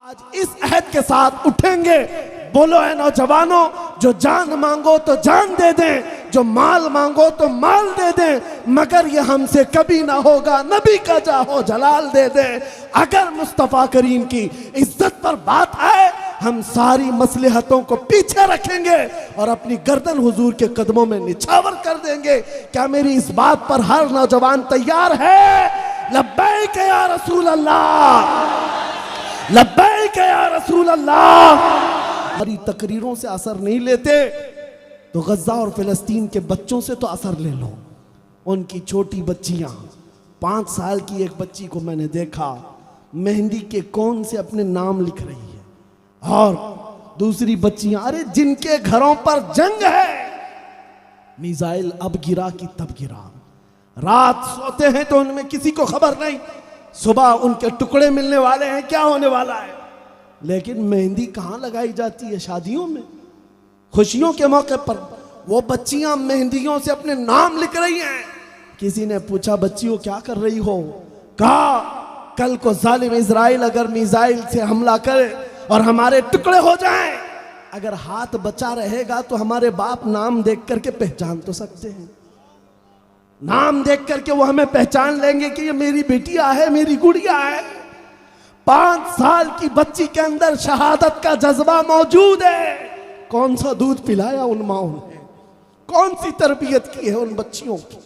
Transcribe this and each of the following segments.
आज इस अहद के साथ उठेंगे, बोलो ऐ नौजवानों, जो जान मांगो तो जान दे दें, जो माल मांगो तो माल दे दें, मगर ये हमसे कभी ना होगा, नबी का जाहो जलाल दे दें। अगर मुस्तफ़ा करीम की इज्जत पर बात आए, हम सारी मसलहतों को पीछे रखेंगे और अपनी गर्दन हुजूर के कदमों में निछावर कर देंगे। क्या मेरी इस बात पर हर नौजवान तैयार है? लब्बैक या रसूल अल्लाह, लब्बैक या रसूल अल्लाह। हमारी तकरीरों से असर नहीं लेते तो गज़ा और फिलिस्तीन के बच्चों से तो असर ले लो। उनकी छोटी बच्चियां, 5 साल की एक बच्ची को मैंने देखा, मेहंदी के कोन से अपने नाम लिख रही है, और दूसरी बच्चियां, अरे जिनके घरों पर जंग है, मिसाइल अब गिरा कि तब गिरा, रात सोते हैं तो उनमें किसी को खबर नहीं, सुबह उनके टुकड़े मिलने वाले हैं, क्या होने वाला है। लेकिन मेहंदी कहाँ लगाई जाती है? शादियों में, खुशियों के मौके पर वो बच्चियां मेहंदियों से अपने नाम लिख रही हैं। किसी ने पूछा, बच्चियों क्या कर रही हो? कहा, कल को जालिम इजराइल अगर मिसाइल से हमला करे और हमारे टुकड़े हो जाएं, अगर हाथ बचा रहेगा तो हमारे बाप नाम देख करके पहचान तो सकते हैं, नाम देख करके वो हमें पहचान लेंगे कि ये मेरी बेटिया है, मेरी गुड़िया है। 5 साल की बच्ची के अंदर शहादत का जज्बा मौजूद है। कौन सा दूध पिलाया उन माओं ने, कौन सी तरबियत की है उन बच्चियों की।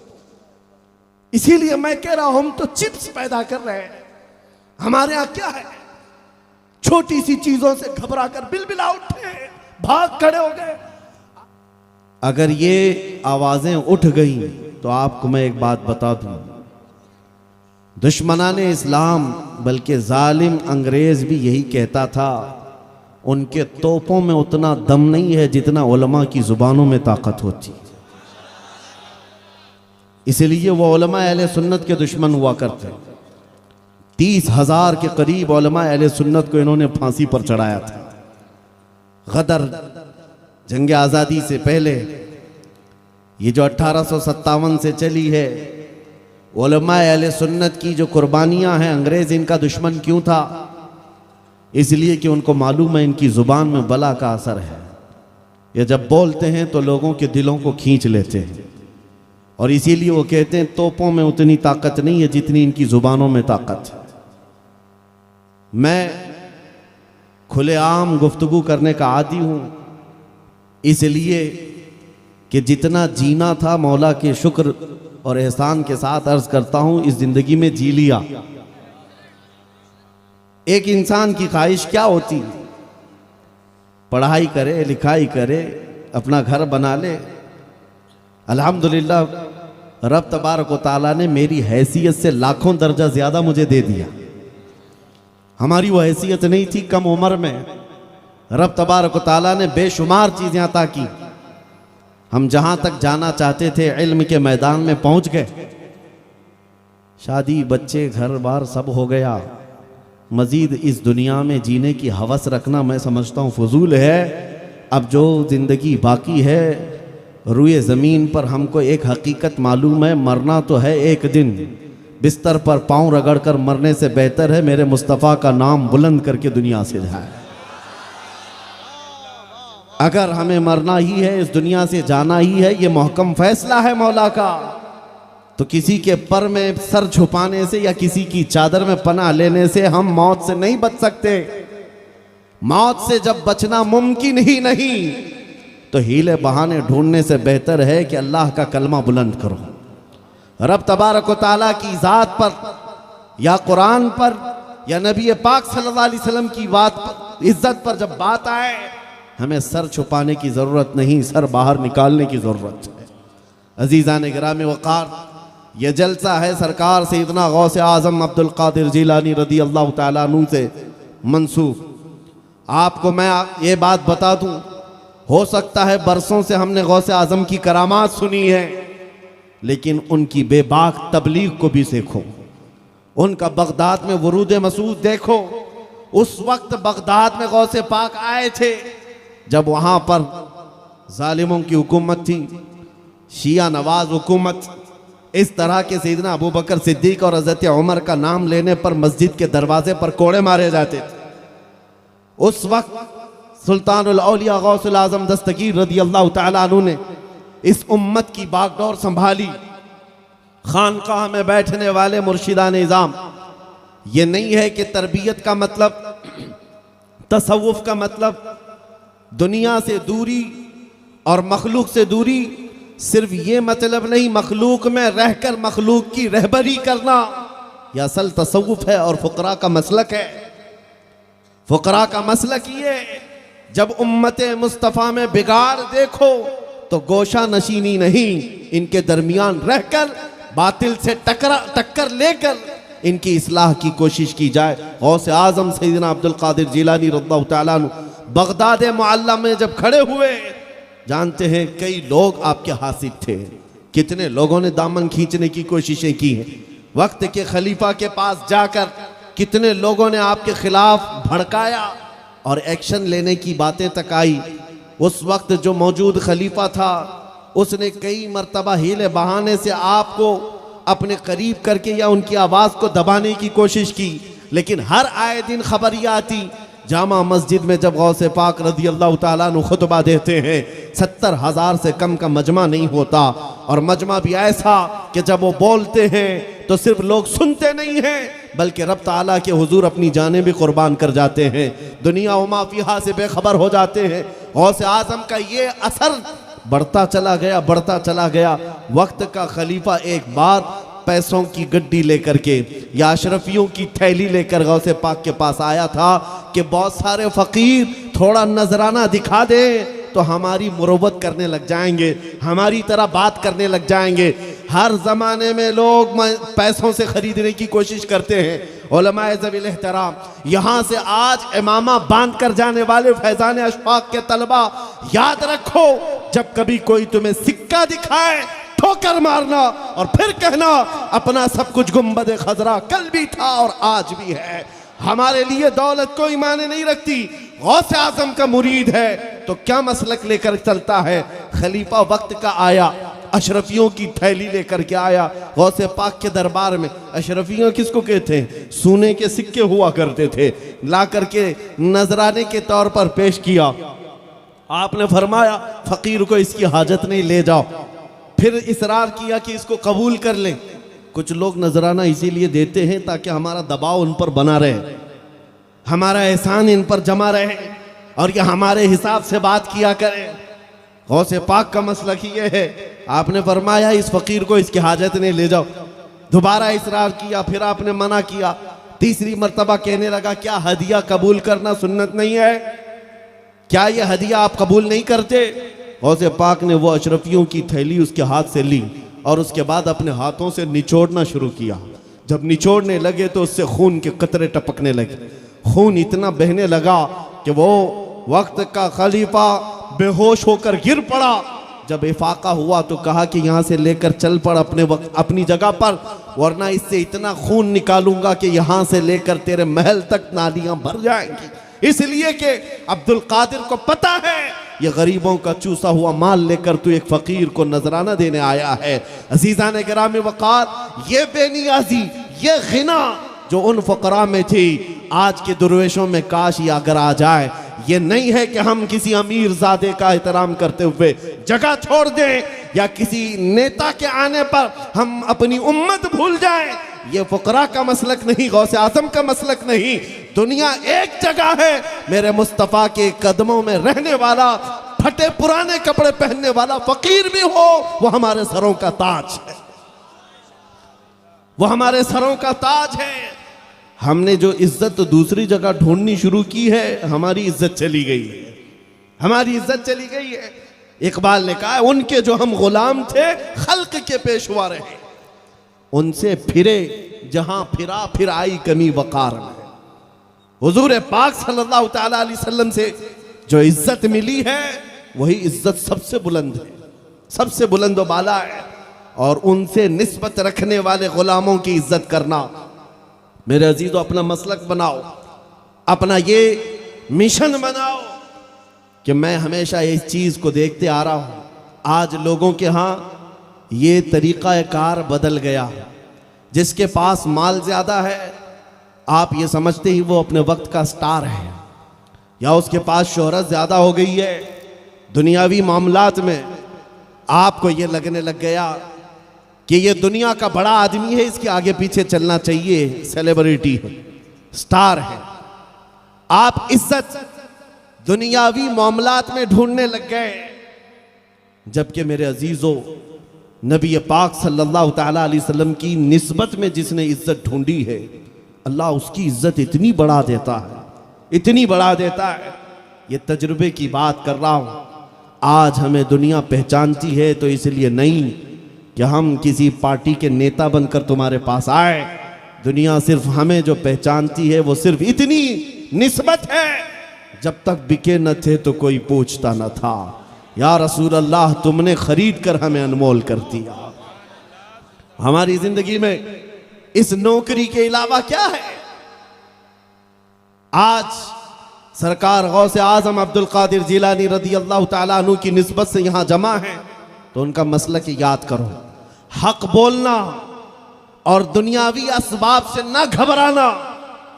इसीलिए मैं कह रहा हूं, हम तो चिप्स पैदा कर रहे हैं। हमारे यहां क्या है, छोटी सी चीजों से घबरा कर बिलबिला उठे, भाग खड़े हो गए। अगर ये आवाजें उठ गई तो आपको मैं एक बात बता दूं, दुश्मनाने इस्लाम बल्कि जालिम अंग्रेज भी यही कहता था, उनके तोपों में उतना दम नहीं है जितना उलमा की जुबानों में ताकत होती। इसलिए वो उलमा अहले सुन्नत के दुश्मन हुआ करते। 30,000 के करीब उलमा अहले सुन्नत को इन्होंने फांसी पर चढ़ाया था। गदर जंग आज़ादी से पहले ये जो 1857 से चली है, उलमा अहले सुन्नत की जो कुर्बानियां हैं, अंग्रेज इनका दुश्मन क्यों था? इसलिए कि उनको मालूम है इनकी जुबान में बला का असर है। ये जब बोलते हैं तो लोगों के दिलों को खींच लेते हैं, और इसीलिए वो कहते हैं तोपों में उतनी ताकत नहीं है जितनी इनकी जुबानों में ताकत है। मैं खुलेआम गुफ्तगू करने का आदी हूं, इसलिए कि जितना जीना था मौला के शुक्र और एहसान के साथ अर्ज करता हूं, इस जिंदगी में जी लिया। एक इंसान की ख्वाहिश क्या होती? पढ़ाई करे, लिखाई करे, अपना घर बना ले। अल्हम्दुलिल्लाह रब तबारक व तआला ने मेरी हैसियत से लाखों दर्जा ज्यादा मुझे दे दिया। हमारी वो हैसियत नहीं थी कम उम्र में, रब तबारक व तआला ने बेशुमार चीजें अता की। हम जहां तक जाना चाहते थे इल्म के मैदान में पहुंच गए। शादी, बच्चे, घर बार सब हो गया। मजीद इस दुनिया में जीने की हवस रखना मैं समझता हूँ फजूल है। अब जो जिंदगी बाकी है रुए ज़मीन पर, हमको एक हकीकत मालूम है, मरना तो है एक दिन। बिस्तर पर पाँव रगड़ कर मरने से बेहतर है मेरे मुस्तफ़ा का नाम बुलंद करके दुनिया से जाए। अगर हमें मरना ही है, इस दुनिया से जाना ही है, ये महकम फैसला है मौला का, तो किसी के पर में सर छुपाने से या किसी की चादर में पनाह लेने से हम मौत से नहीं बच सकते। मौत से जब बचना मुमकिन ही नहीं, तो हीले बहाने ढूंढने से बेहतर है कि अल्लाह का कलमा बुलंद करो। रब तबारक व तआला की ज़ात पर या कुरान पर या नबी पाक सल्लल्लाहु अलैहि वसल्लम की बात इज्जत पर जब बात आए, हमें सर छुपाने की ज़रूरत नहीं, सर बाहर निकालने की ज़रूरत है। अजीज़ान गिराम वक़ार, यह जलसा है सरकार सैयदना गौसे आज़म अब्दुल कादिर जिलानी रदी अल्लाह तआला अन्हु से मंसूब। आपको मैं ये बात बता दूं, हो सकता है बरसों से हमने गौसे आज़म की करामात सुनी है, लेकिन उनकी बेबाक तबलीग को भी देखो, उनका बगदाद में वरूद मसूद देखो। उस वक्त बगदाद में गौसे पाक आए थे जब वहां पर जालिमों की हुकूमत थी, शिया नवाज हुकूमत। इस तरह के सैयदना अबू बकर सिद्दीक और हज़रत उमर का नाम लेने पर मस्जिद के दरवाजे पर कोड़े मारे जाते थे। उस वक्त सुल्तानुल औलिया गौसुल आजम दस्तगीर रदी अल्लाह तआला अन्हु ने इस उम्मत की बागडोर संभाली। खानकाह में बैठने वाले मुर्शिदान निज़ाम, ये नहीं है कि तरबियत का मतलब, तसव्वुफ का मतलब दुनिया से दूरी और मखलूक से दूरी, सिर्फ ये मतलब नहीं मखलूक में रहकर मखलूक की रहबरी करना। यह असल तसव्वुफ है और फुकरा का मसलक है। फुकरा का मसलक ये, जब उम्मत मुस्तफ़ा में बिगाड़ देखो तो गोशा नशीनी नहीं, इनके दरमियान रहकर बातिल से टक्कर लेकर इनकी इस्लाह की कोशिश की जाए। गौसे आजम सैयदना अब्दुल कादिर जिलानी रज़ियल्लाहु तआला अन्हु बगदाद मुअल्ला में जब खड़े हुए, जानते हैं कई लोग आपके हासिल थे, कितने लोगों ने दामन खींचने की कोशिशें की हैं। वक्त के खलीफा के पास जाकर कितने लोगों ने आपके खिलाफ भड़काया और एक्शन लेने की बातें तक आई। उस वक्त जो मौजूद खलीफा था उसने कई मर्तबा हीले बहाने से आपको अपने करीब करके या उनकी आवाज़ को दबाने की कोशिश की, लेकिन हर आए दिन खबर यह आती, जामा मस्जिद में जब गौसे पाक रज़ी अल्लाह तआला अन्हु खुतबा देते हैं 70,000 से कम का मजमा नहीं होता, और मजमा भी ऐसा कि जब वो बोलते हैं तो सिर्फ लोग सुनते नहीं हैं बल्कि रब ताला के हुजूर अपनी जानें भी कुर्बान कर जाते हैं, दुनिया उमा फिहा से बेखबर हो जाते हैं। गौसे आजम का ये असर बढ़ता चला गया। वक्त का खलीफा एक बार पैसों की गड्डी लेकर के या अशरफियों की थैली लेकर गौसे पाक के पास आया था कि बहुत सारे फ़कीर थोड़ा नजराना दिखा दें तो हमारी मुरव्वत करने लग जाएंगे, हमारी तरह बात करने लग जाएंगे। हर ज़माने में लोग पैसों से ख़रीदने की कोशिश करते हैं। उलमाए ज़वील एहतराम, यहाँ से आज इमामा बांध कर जाने वाले फैज़ान अशफाक के तलबा, याद रखो जब कभी कोई तुम्हें सिक्का दिखाए ठोकर मारना और फिर कहना अपना सब कुछ गुंबद खजरा कल भी था और आज भी है। हमारे लिए दौलत कोई माने नहीं रखती। गौसे आजम का मुरीद है तो क्या मसलक लेकर चलता है। खलीफा वक्त का आया, अशरफियों की थैली लेकर के आया गौसे पाक के दरबार में। अशरफियों किसको कहते हैं? सोने के सिक्के हुआ करते थे, ला करके नजराने के तौर पर पेश किया। आपने फरमाया फकीर को इसकी हाजत नहीं, ले जाओ। फिर इसरार किया कि इसको कबूल कर लें। कुछ लोग नजराना इसीलिए देते हैं ताकि हमारा दबाव उन पर बना रहे, हमारा एहसान इन पर जमा रहे और ये हमारे हिसाब से बात किया करें। गौसे पाक का मसलक ये है। आपने फरमाया इस फकीर को इसकी हाजत नहीं, ले जाओ। दोबारा इसरार किया, फिर आपने मना किया। तीसरी मर्तबा कहने लगा क्या हदिया कबूल करना सुन्नत नहीं है? क्या ये हदिया आप कबूल नहीं करते? गौसे पाक ने वो अशरफियों की थैली उसके हाथ से ली और उसके बाद अपने हाथों से निचोड़ना शुरू किया। जब निचोड़ने लगे तो उससे खून के कतरे टपकने लगे। खून इतना बहने लगा कि वो वक्त का खलीफा बेहोश होकर गिर पड़ा। जब इफाका हुआ तो कहा कि यहाँ से लेकर चल पड़ अपनी जगह पर, वरना इससे इतना खून निकालूंगा कि यहाँ से लेकर तेरे महल तक नालियां भर जाएंगी। इसलिए कि अब्दुल कादिर को पता है ये गरीबों का चूसा हुआ माल लेकर तू एक फकीर को नजराना देने आया है। अजीज़ान गिरामी वक़ार, ये बेनियाजी, ये गिना जो उन फ़क़रा में थी, आज के दुर्वेशों में काश ये अगर आ जाए। ये नहीं है कि हम किसी अमीर ज़ादे का एहतराम करते हुए जगह छोड़ दें या किसी नेता के आने पर हम अपनी उम्मत भूल जाएं। ये फ़क़रा का मसलक नहीं, गौसे आज़म का मसलक नहीं। दुनिया एक जगह है, मेरे मुस्तफ़ा के कदमों में रहने वाला, फटे पुराने कपड़े पहनने वाला फ़कीर भी हो, वो हमारे सरों का ताज है, वो हमारे सरों का ताज है। हमने जो इज्जत दूसरी जगह ढूंढनी शुरू की है, हमारी इज्जत चली गई है, हमारी इज्जत चली गई है। इकबाल ने कहा उनके जो हम गुलाम थे खल्क के पेशवा रहे, उनसे फिरे जहां फिरा फिर आई कमी वकार में। हुजूर पाक सल्लल्लाहु तआला अलैहि वसल्लम से जो इज्जत मिली है वही इज्जत सबसे बुलंद है, सबसे बुलंद व बाला है। और उनसे निस्बत रखने वाले गुलामों की इज्जत करना, मेरे अजीजों, अपना मसलक बनाओ, अपना ये मिशन बनाओ कि मैं हमेशा इस चीज़ को देखते आ रहा हूँ। आज लोगों के यहाँ ये तरीक़ा कार बदल गया। जिसके पास माल ज़्यादा है, आप ये समझते ही वो अपने वक्त का स्टार है। या उसके पास शोहरत ज्यादा हो गई है, दुनियावी मामलात में आपको ये लगने लग गया कि ये दुनिया का बड़ा आदमी है, इसके आगे पीछे चलना चाहिए, सेलिब्रिटी है, स्टार है, आप इज्जत दुनियावी मामलात में ढूंढने लग गए। जबकि मेरे अजीजों, नबी पाक सल्लल्लाहु तआला अलैहि वसल्लम की निस्बत में जिसने इज्जत ढूंढी है, अल्लाह उसकी इज्जत इतनी बढ़ा देता है, इतनी बढ़ा देता है। ये तजुर्बे की बात कर रहा हूं। आज हमें दुनिया पहचानती है तो इसलिए नहीं कि हम किसी पार्टी के नेता बनकर तुम्हारे पास आए। दुनिया सिर्फ हमें जो पहचानती है वो सिर्फ इतनी निस्बत है, जब तक बिके न थे तो कोई पूछता न था। या रसूल अल्लाह, तुमने खरीद कर हमें अनमोल कर दिया। हमारी जिंदगी में इस नौकरी के अलावा क्या है? आज सरकार गौसे आजम अब्दुल कादिर जिलानी रदी अल्लाह तआला अन्हु की निस्बत से यहां जमा है, तो उनका मसलक याद करो। हक बोलना और दुनियावी असबाब से न घबराना,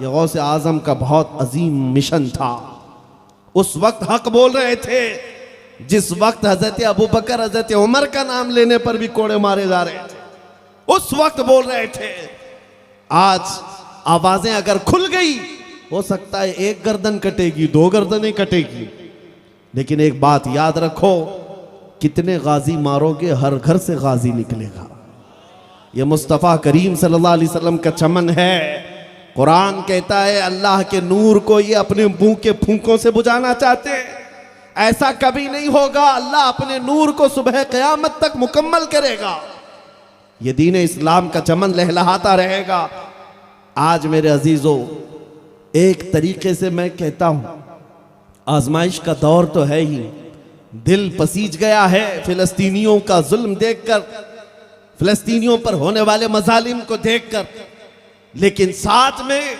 यह गौसे आजम का बहुत अजीम मिशन था। उस वक्त हक बोल रहे थे जिस वक्त हजरत अबू बकर, हजरत उमर का नाम लेने पर भी कोड़े मारे जा रहे थे, उस वक्त बोल रहे थे। आज आवाजें अगर खुल गई, हो सकता है एक गर्दन कटेगी, दो गर्दनें कटेगी, लेकिन एक बात याद रखो, कितने गाजी मारोगे, हर घर से गाजी निकलेगा। यह मुस्तफ़ा करीम सल्लल्लाहु अलैहि वसल्लम का चमन है। कुरान कहता है अल्लाह के नूर को ये अपने मुंह के फूंकों से बुझाना चाहते हैं, ऐसा कभी नहीं होगा। अल्लाह अपने नूर को सुबह क़यामत तक मुकम्मल करेगा। ये दीन इस्लाम का चमन लहलहाता रहेगा। आज मेरे अजीजों, एक तरीके से मैं कहता हूं, आजमाइश का दौर तो है ही। दिल पसीज गया है फिलिस्तीनियों का जुल्म देखकर, फिलिस्तीनियों पर होने वाले मजालिम को देखकर, लेकिन साथ में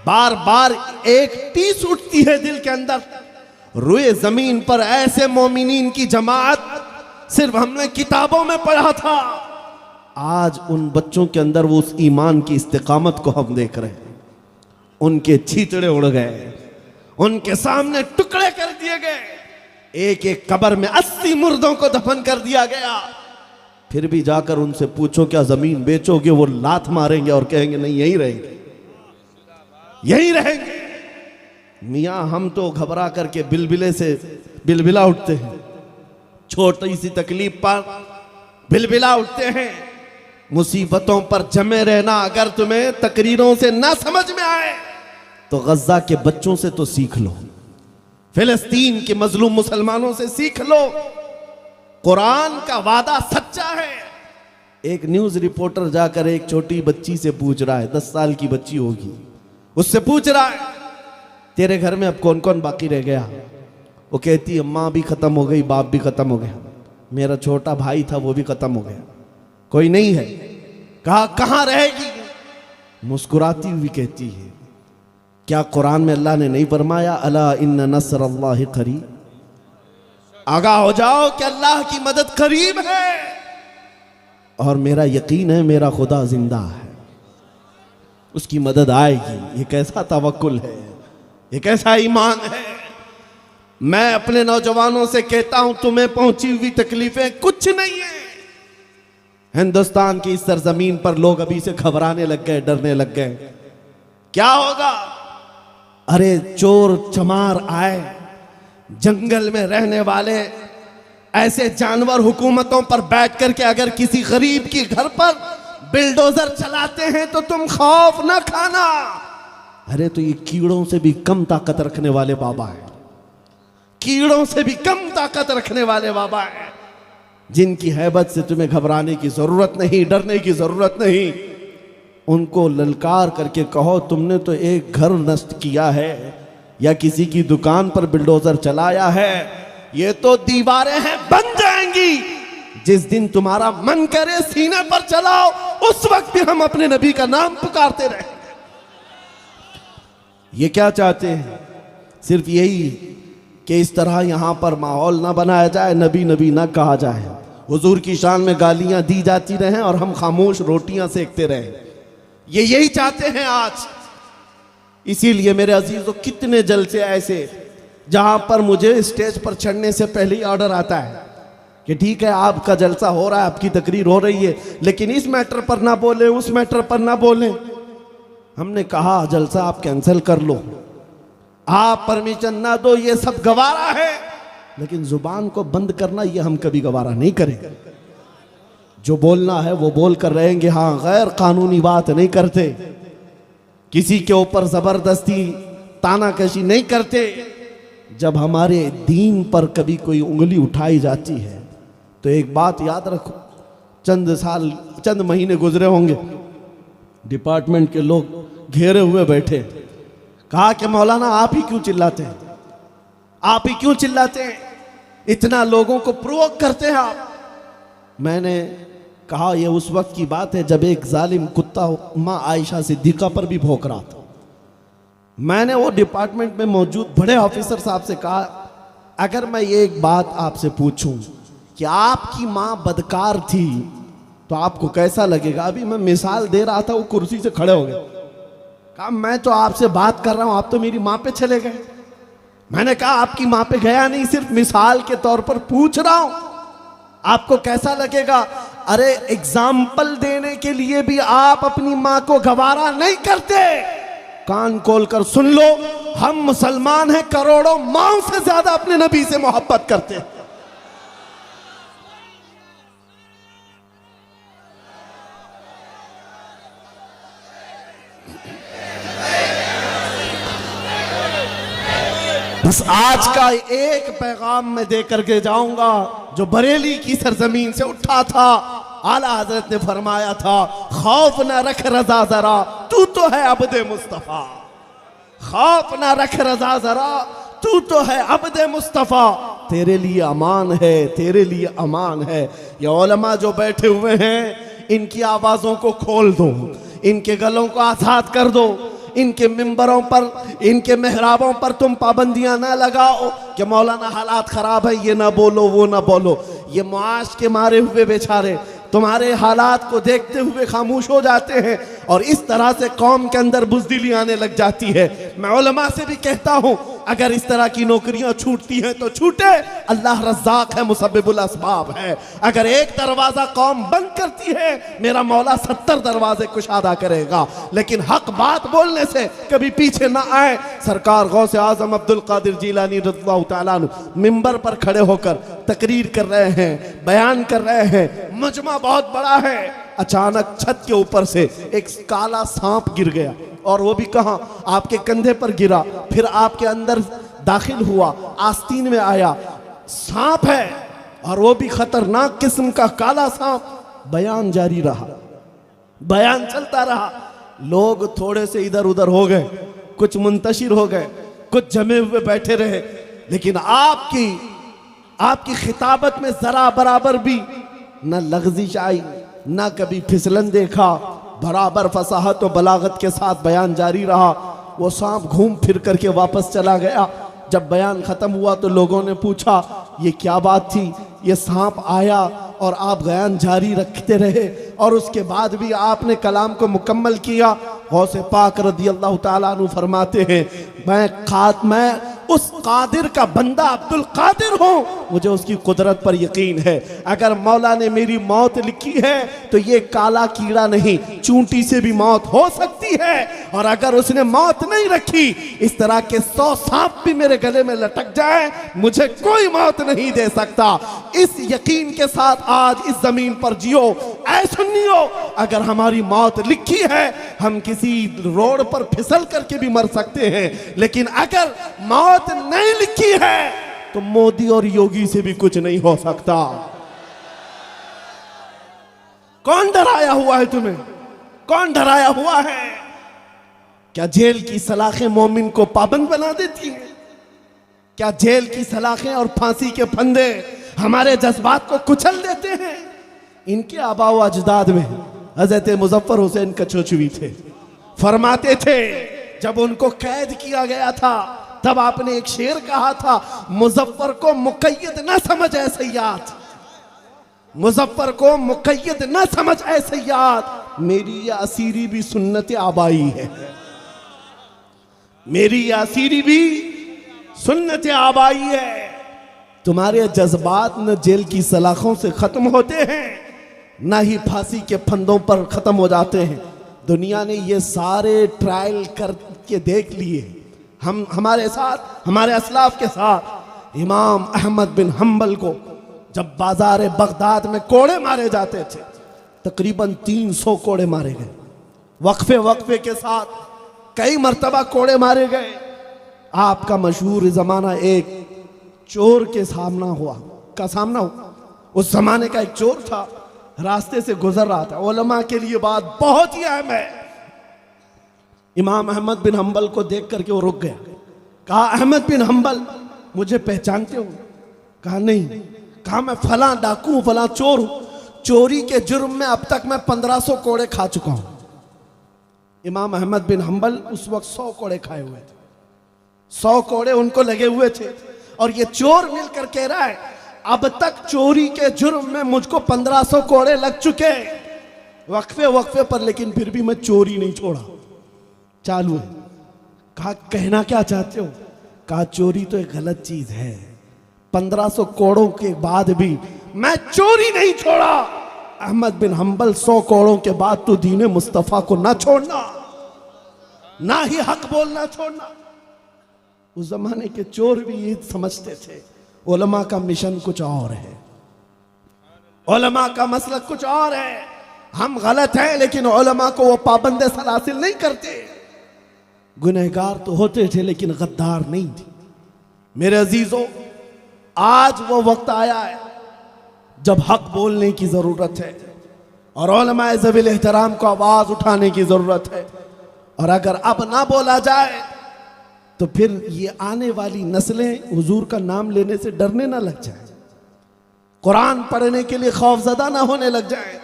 बार बार एक टीस उठती है दिल के अंदर। रुए जमीन पर ऐसे मोमिनीन की जमात सिर्फ हमने किताबों में पढ़ा था, आज उन बच्चों के अंदर वो उस ईमान की इस्तिकामत को हम देख रहे हैं। उनके छींचड़े उड़ गए, उनके सामने टुकड़े कर दिए गए, एक एक कब्र में 80 मुर्दों को दफन कर दिया गया। फिर भी जाकर उनसे पूछो क्या जमीन बेचोगे, वो लात मारेंगे और कहेंगे नहीं, यहीं रहेंगे, यहीं रहेंगे। मियाँ हम तो घबरा करके बिलबिले से बिलबिला उठते हैं, छोटी सी तकलीफ पर बिलबिला उठते हैं। मुसीबतों पर जमे रहना अगर तुम्हें तकरीरों से ना समझ में आए तो गज्जा के बच्चों से तो सीख लो, फिलिस्तीन के मजलूम मुसलमानों से सीख लो। कुरान का वादा सच्चा है। एक न्यूज रिपोर्टर जाकर एक छोटी बच्ची से पूछ रहा है, 10 साल की बच्ची होगी, उससे पूछ रहा है तेरे घर में अब कौन कौन बाकी रह गया? वो कहती अम्मा भी खत्म हो गई, बाप भी खत्म हो गया, मेरा छोटा भाई था वो भी खत्म हो गया, कोई नहीं है। कहा कहां रहेगी? मुस्कुराती हुई कहती है क्या कुरान में अल्लाह ने नहीं फरमाया अला इन्ना नस्रुल्लाहि करीब? आगाह हो जाओ कि अल्लाह की मदद करीब है, और मेरा यकीन है मेरा खुदा जिंदा है, उसकी मदद आएगी। ये कैसा तवक्कुल है, ये कैसा ईमान है। मैं अपने नौजवानों से कहता हूं तुम्हें पहुंची हुई तकलीफें कुछ नहीं है। हिंदुस्तान की इस सरजमीन पर लोग अभी से घबराने लग गए, डरने लग गए, क्या होगा? अरे चोर चमार आए, जंगल में रहने वाले ऐसे जानवर हुकूमतों पर बैठ करके अगर किसी गरीब की घर पर बिल्डोजर चलाते हैं तो तुम खौफ ना खाना। अरे तो ये कीड़ों से भी कम ताकत रखने वाले बाबा है, कीड़ों से भी कम ताकत रखने वाले बाबा है, जिनकी हैबत से तुम्हें घबराने की जरूरत नहीं, डरने की जरूरत नहीं। उनको ललकार करके कहो तुमने तो एक घर नष्ट किया है या किसी की दुकान पर बिल्डोजर चलाया है, ये तो दीवारें हैं बन जाएंगी। जिस दिन तुम्हारा मन करे सीने पर चलाओ, उस वक्त भी हम अपने नबी का नाम पुकारते रहे। ये क्या चाहते हैं? सिर्फ यही कि इस तरह यहां पर माहौल ना बनाया जाए, नबी नबी ना कहा जाए, हुजूर की शान में गालियां दी जाती रहें और हम खामोश रोटियां सेकते रहें। ये यही चाहते हैं आज। इसीलिए मेरे अजीजों कितने जलसे ऐसे जहां पर मुझे स्टेज पर चढ़ने से पहले ही ऑर्डर आता है कि ठीक है आपका जलसा हो रहा है, आपकी तकरीर हो रही है, लेकिन इस मैटर पर ना बोले, उस मैटर पर ना बोले। हमने कहा जलसा आप कैंसिल कर लो, आप परमिशन ना दो, ये सब गवारा है, लेकिन जुबान को बंद करना ये हम कभी गवारा नहीं करेंगे। जो बोलना है वो बोल कर रहेंगे, हाँ गैर कानूनी बात नहीं करते, किसी के ऊपर जबरदस्ती तानाकशी नहीं करते। जब हमारे दीन पर कभी कोई उंगली उठाई जाती है तो एक बात याद रखो, चंद महीने गुजरे होंगे, डिपार्टमेंट के लोग घेरे हुए बैठे, कहा कि मौलाना आप ही क्यों चिल्लाते हैं, आप ही क्यों चिल्लाते हैं, इतना लोगों को प्रोवोक करते हैं आप। मैंने कहा यह उस वक्त की बात है जब एक जालिम कुत्ता माँ आयशा सिद्दीका पर भी भौंक रहा था। मैंने वो डिपार्टमेंट में मौजूद बड़े ऑफिसर साहब से कहा, अगर मैं ये एक बात आपसे पूछूं कि आपकी माँ बदकार थी तो आपको कैसा लगेगा। अभी मैं मिसाल दे रहा था, वो कुर्सी से खड़े हो गए, कहा मैं तो आपसे बात कर रहा हूं, आप तो मेरी माँ पे चले गए। मैंने कहा आपकी माँ पे गया नहीं, सिर्फ मिसाल के तौर पर पूछ रहा हूं, आपको कैसा लगेगा। अरे एग्जाम्पल देने के लिए भी आप अपनी माँ को गवारा नहीं करते। कान खोल कर सुन लो, हम मुसलमान हैं, करोड़ों माओं से ज्यादा अपने नबी से मोहब्बत करते हैं। बस आज का एक पैगाम मैं दे करके जाऊंगा जो बरेली की सरजमीन से उठा था। आला हजरत ने फरमाया था, खौफ ना रख रजा जरा, तू तो है अब्दे मुस्तफा। खौफ ना रख रजा जरा, तू तो है अब्दे मुस्तफा। तेरे लिए अमान है, तेरे लिए अमान है। ये उलमा जो बैठे हुए हैं, इनकी आवाजों को खोल दो, इनके गलों को आजाद कर दो, इनके मिंबरों पर, इनके मेहराबों पर तुम पाबंदियां ना लगाओ कि मौलाना हालात खराब है, ये ना बोलो, वो ना बोलो। ये मुआश के मारे हुए बेचारे तुम्हारे हालात को देखते हुए खामोश हो जाते हैं और इस तरह से कौम के अंदर बुज़दिली आने लग जाती है। मैं उलमा से भी कहता हूं, अगर इस तरह की नौकरियां छूटती हैं तो छूटे, अल्लाह रज़्ज़ाक़ है, मुसब्बिबुल अस्बाब है। अगर एक दरवाजा कौम बंद करती है, मेरा मौला 70 दरवाजे कुशादा करेगा। लेकिन हक बात बोलने से कभी पीछे ना आए। सरकार गौसे आजम अब्दुल कादिर जीलानी रज़ियल्लाहु तआला अन्हु मिंबर पर खड़े होकर तकरीर कर रहे हैं, बयान कर रहे हैं, मजमा बहुत बड़ा है। अचानक छत के ऊपर से एक काला सांप गिर गया और वो भी कहां, आपके कंधे पर गिरा, फिर आपके अंदर दाखिल हुआ, आस्तीन में आया। सांप है और वो भी खतरनाक किस्म का काला सांप। बयान जारी रहा, बयान चलता रहा। लोग थोड़े से इधर उधर हो गए, कुछ मुंतशिर हो गए, कुछ जमे हुए बैठे रहे, लेकिन आपकी खिताबत में जरा बराबर भी न लग़ज़िश आई, ना कभी फिसलन देखा। बराबर फसाहत और बलागत के साथ बयान जारी रहा। वो सांप घूम फिर करके वापस चला गया। जब बयान ख़त्म हुआ तो लोगों ने पूछा ये क्या बात थी। ये सांप आया और आप बयान जारी रखते रहे और उसके बाद भी आपने कलाम को मुकम्मल किया। गौसे पाक रज़ियल्लाहु ताला अन्हु फरमाते हैं, मैं उस कादिर का बंदा अब्दुल कादिर हूं, मुझे उसकी कुदरत पर यकीन है। अगर मौला ने मेरी मौत लिखी है तो ये काला कीड़ा नहीं, चूंटी से भी मौत हो सकती है। और अगर उसने मौत नहीं रखी, इस तरह के 100 सांप भी मेरे गले में लटक जाए, मुझे कोई मौत नहीं दे सकता। इस यकीन के साथ आज इस जमीन पर जियो। ऐ सुन्नियो, अगर हमारी मौत लिखी है, हम किसी रोड पर फिसल करके भी मर सकते हैं, लेकिन अगर मौत नहीं लिखी है तो मोदी और योगी से भी कुछ नहीं हो सकता। कौन डराया हुआ है तुम्हें? कौन डराया हुआ है? क्या जेल की सलाखें मोमिन को पाबंद बना देती हैं? क्या जेल की सलाखें और फांसी के फंदे हमारे जज्बात को कुचल देते हैं? इनके आबा व अजदाद में हजरत मुजफ्फर हुसैन कचोचवी थे। फरमाते थे जब उनको कैद किया गया था तब आपने एक शेर कहा था, मुजफ्फर को मुकय्यद न समझ ऐ सय्याद, मुजफ्फर को मुकय्यद न समझ ऐ सय्याद, मेरी यह असीरी भी सुन्नत आबाई है, मेरी यह असीरी भी सुन्नत आबाई है। तुम्हारे जज्बात न जेल की सलाखों से खत्म होते हैं, ना ही फांसी के फंदों पर खत्म हो जाते हैं। दुनिया ने ये सारे ट्रायल करके देख लिए। हम हमारे साथ, हमारे असलाफ के साथ इमाम अहमद बिन हम्बल को जब बाजार बगदाद में कोड़े मारे जाते थे, तकरीबन 300 कोड़े मारे गए। वक्फे वक्फे के साथ कई मर्तबा कोड़े मारे गए। आपका मशहूर ज़माना एक चोर के सामना हुआ। उस जमाने का एक चोर था, रास्ते से गुजर रहा था। उलमा के लिए बात बहुत ही अहम है। इमाम अहमद बिन हम्बल को देख करके वो रुक गया। कहा, अहमद बिन हम्बल, मुझे पहचानते हो? कहा, नहीं। कहा, मैं फला डाकू, फला चोर हूं। चोरी के जुर्म में अब तक मैं 1500 कोड़े खा चुका हूं। इमाम अहमद बिन हम्बल उस वक्त 100 कोड़े खाए हुए थे। 100 कोड़े उनको लगे हुए थे। और ये चोर मिलकर कह रहा है, अब तक चोरी के जुर्म में मुझको 1500 कोड़े लग चुके, वक्फे वक्फे पर, लेकिन फिर भी मैं चोरी नहीं छोड़ा। चालू है। कहा, कहना क्या चाहते हो? कहा, चोरी तो एक गलत चीज है, 1500 कोड़ों के बाद भी मैं चोरी नहीं छोड़ा। अहमद बिन हम्बल, 100 कोड़ों के बाद तो दीने मुस्तफा को ना छोड़ना, ना ही हक बोलना छोड़ना। उस जमाने के चोर भी ये समझते थे उलमा का मिशन कुछ और है, उलमा का मसलक कुछ और है। हम गलत हैं, लेकिन उलमा को वो पाबंदे सलासिल नहीं करते। गुनहगार तो होते थे, लेकिन गद्दार नहीं थे। मेरे अजीजों, आज वो वक्त आया है जब हक बोलने की जरूरत है और उलमाए ज़वील एहतराम को आवाज उठाने की जरूरत है। और अगर अब ना बोला जाए तो फिर ये आने वाली नस्लें हुजूर का नाम लेने से डरने ना लग जाए, कुरान पढ़ने के लिए खौफजदा ना होने लग जाए,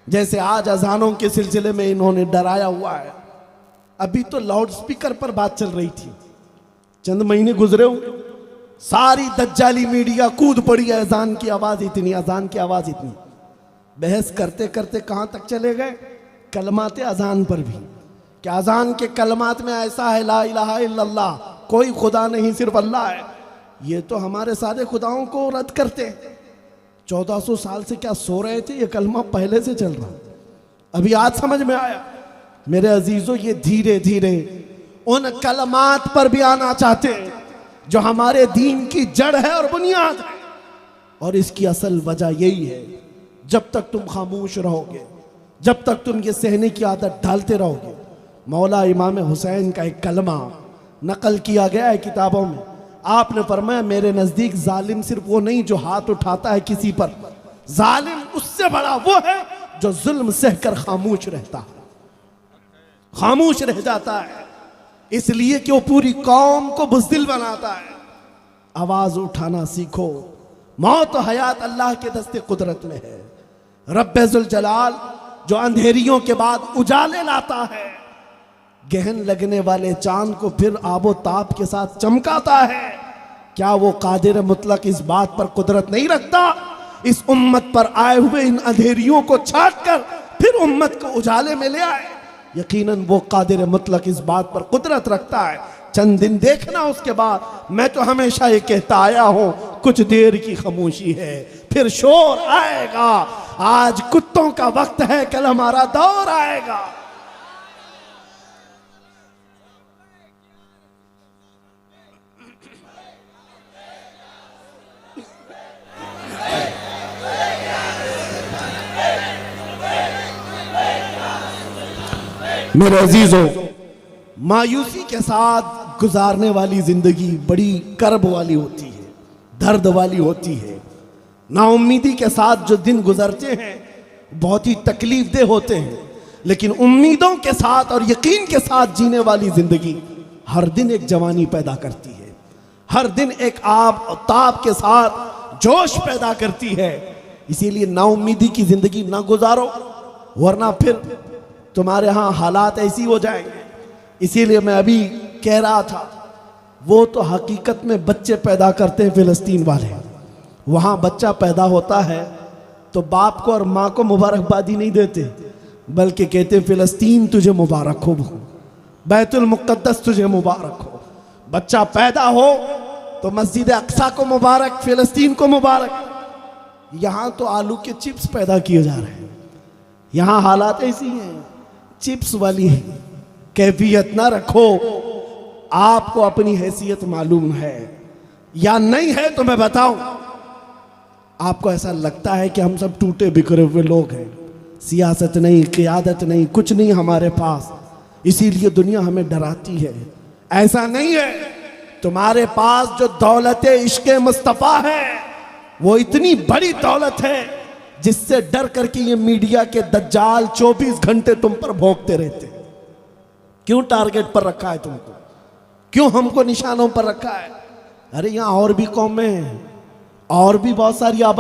जैसे आज अजानों के सिलसिले में इन्होंने डराया हुआ है। अभी तो लाउड स्पीकर पर बात चल रही थी, चंद महीने गुजरे होंगे, सारी दज्जाली मीडिया कूद पड़ी है। अजान की आवाज इतनी, अजान की आवाज इतनी। बहस करते करते कहां तक चले गए? कलमाते अजान पर भी। क्या अजान के कलमात में ऐसा है, ला इलाहा इल्लल्लाह, कोई खुदा नहीं सिर्फ अल्लाह है। ये तो हमारे सारे खुदाओं को रद्द करते हैं। 1400 साल से क्या सो रहे थे? ये कलमा पहले से चल रहा, अभी आज समझ में आया। मेरे अजीजों, ये धीरे धीरे उन कलमात पर भी आना चाहते हैं जो हमारे दीन की जड़ है और बुनियाद है। और इसकी असल वजह यही है, जब तक तुम खामोश रहोगे, जब तक तुम ये सहने की आदत डालते रहोगे। मौला इमाम हुसैन का एक कलमा नकल किया गया है किताबों में। आपने फरमाया, मेरे नजदीक जालिम सिर्फ वो नहीं जो हाथ उठाता है किसी पर, जालिम उससे बड़ा वो है जो जुल्म सहकर खामोश रहता है, खामोश रह जाता है, इसलिए कि वो पूरी कौम को बुज़दिल बनाता है। आवाज उठाना सीखो। मौत और हयात अल्लाह के दस्ते कुदरत में है। रब्बे जुल जलाल जो अंधेरियों के बाद उजाले लाता है, गहन लगने वाले चांद को फिर आबो ताप के साथ चमकाता है, क्या वो कादिर मुतलक इस बात पर कुदरत नहीं रखता? इस उम्मत पर आए हुए इन अंधेरियों को छाट कर फिर उम्मत को उजाले में ले आए। यकीनन वो कादिर मुतलक इस बात पर कुदरत रखता है। चंद दिन देखना, उसके बाद मैं तो हमेशा ये कहता आया हूं, कुछ देर की खामोशी है, फिर शोर आएगा। आज कुत्तों का वक्त है, कल हमारा दौर आएगा। मेरे अजीजों, मायूसी के साथ गुजारने वाली जिंदगी बड़ी कर्ब वाली होती है, दर्द वाली होती है। नाउम्मीदी के साथ जो दिन गुजरते हैं बहुत ही तकलीफदेह होते हैं, लेकिन उम्मीदों के साथ और यकीन के साथ जीने वाली जिंदगी हर दिन एक जवानी पैदा करती है, हर दिन एक आब और ताब के साथ जोश पैदा करती है। इसीलिए नाउम्मीदी की जिंदगी ना गुजारो, वरना फिर तुम्हारे यहाँ हालात ऐसी हो जाएंगे। इसीलिए मैं अभी कह रहा था, वो तो हकीकत में बच्चे पैदा करते हैं फिलिस्तीन वाले। वहाँ बच्चा पैदा होता है तो बाप को और माँ को मुबारकबादी नहीं देते, बल्कि कहते फिलिस्तीन तुझे मुबारक हो, बैतुल मुक़द्दस तुझे मुबारक हो। बच्चा पैदा हो तो मस्जिद अक्सा को मुबारक, फिलिस्तीन को मुबारक। यहां तो आलू के चिप्स पैदा किए जा रहे हैं। यहां हालात ऐसी हैं, चिप्स वाली कैफियत ना रखो। आपको अपनी हैसियत मालूम है या नहीं है तो मैं बताऊं। आपको ऐसा लगता है कि हम सब टूटे बिखरे हुए लोग हैं, सियासत नहीं, क़ियादत नहीं, कुछ नहीं हमारे पास, इसीलिए दुनिया हमें डराती है। ऐसा नहीं है। तुम्हारे पास जो दौलत इश्क मुस्तफ़ा है वो इतनी बड़ी दौलत है जिससे डर करके ये मीडिया के दज्जाल 24 घंटे तुम पर भोंकते रहते। क्यों टारगेट पर रखा है तुमको? क्यों हमको निशानों पर रखा है? अरे यहां और भी कौमें हैं, और भी बहुत सारी